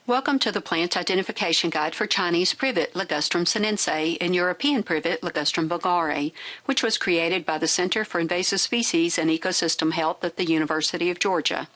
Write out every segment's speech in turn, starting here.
Welcome to the Plant Identification Guide for Chinese privet Ligustrum sinense and European privet Ligustrum vulgare, which was created by the Center for Invasive Species and Ecosystem Health at the University of Georgia.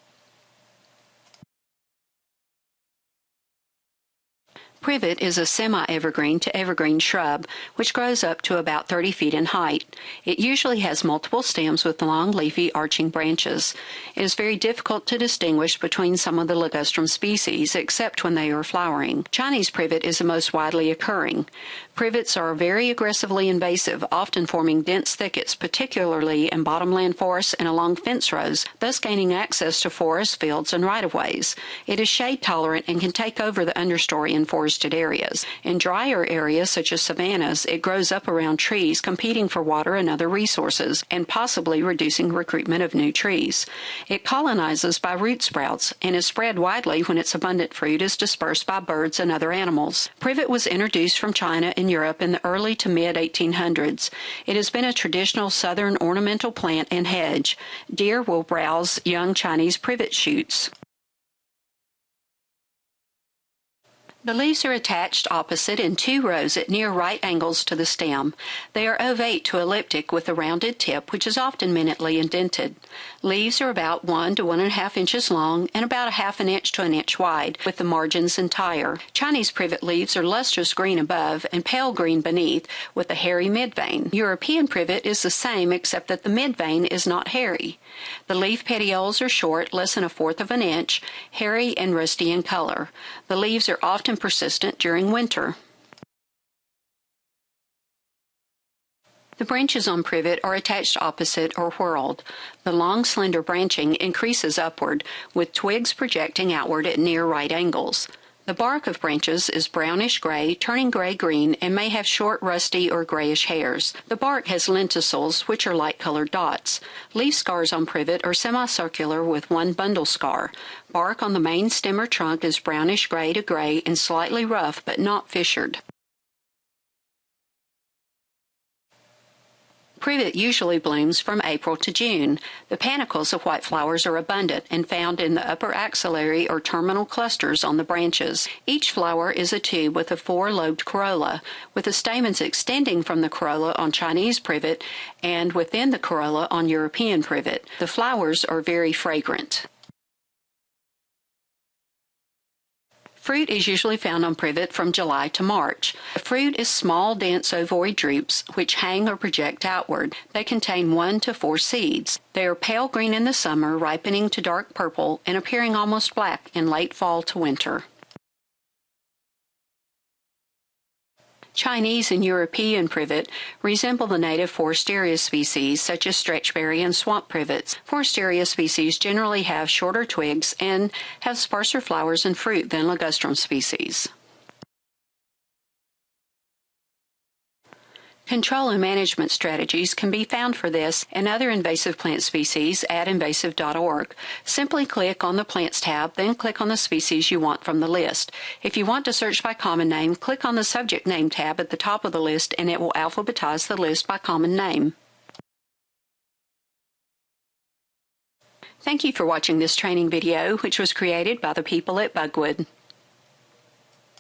Privet is a semi-evergreen to evergreen shrub, which grows up to about 30 feet in height. It usually has multiple stems with long, leafy, arching branches. It is very difficult to distinguish between some of the Ligustrum species, except when they are flowering. Chinese privet is the most widely occurring. Privets are very aggressively invasive, often forming dense thickets, particularly in bottomland forests and along fence rows, thus gaining access to forest, fields, and right-of-ways. It is shade-tolerant and can take over the understory in forested areas. In drier areas, such as savannas, it grows up around trees, competing for water and other resources, and possibly reducing recruitment of new trees. It colonizes by root sprouts and is spread widely when its abundant fruit is dispersed by birds and other animals. Privet was introduced from China in Europe in the early to mid-1800s. It has been a traditional southern ornamental plant and hedge. Deer will browse young Chinese privet shoots. The leaves are attached opposite in two rows at near right angles to the stem. They are ovate to elliptic with a rounded tip, which is often minutely indented. Leaves are about 1 to 1.5 inches long and about 1/2 inch to an inch wide, with the margins entire. Chinese privet leaves are lustrous green above and pale green beneath, with a hairy midvein. European privet is the same, except that the midvein is not hairy. The leaf petioles are short, less than 1/4 of an inch, hairy and rusty in color. The leaves are often persistent during winter. The branches on privet are attached opposite or whorled. The long, slender branching increases upward, with twigs projecting outward at near right angles. The bark of branches is brownish-gray, turning gray-green, and may have short, rusty, or grayish hairs. The bark has lenticels, which are light-colored dots. Leaf scars on privet are semicircular with one bundle scar. Bark on the main stem or trunk is brownish-gray to gray and slightly rough but not fissured. Privet usually blooms from April to June. The panicles of white flowers are abundant and found in the upper axillary or terminal clusters on the branches. Each flower is a tube with a 4-lobed corolla, with the stamens extending from the corolla on Chinese privet and within the corolla on European privet. The flowers are very fragrant. Fruit is usually found on privet from July to March. The fruit is small, dense ovoid drupes, which hang or project outward. They contain 1 to 4 seeds. They are pale green in the summer, ripening to dark purple, and appearing almost black in late fall to winter. Chinese and European privet resemble the native Foresteria species, such as stretchberry and swamp privets. Foresteria species generally have shorter twigs and have sparser flowers and fruit than Ligustrum species. Control and management strategies can be found for this and other invasive plant species at invasive.org. Simply click on the Plants tab, then click on the species you want from the list. If you want to search by common name, click on the Subject Name tab at the top of the list and it will alphabetize the list by common name. Thank you for watching this training video, which was created by the people at Bugwood.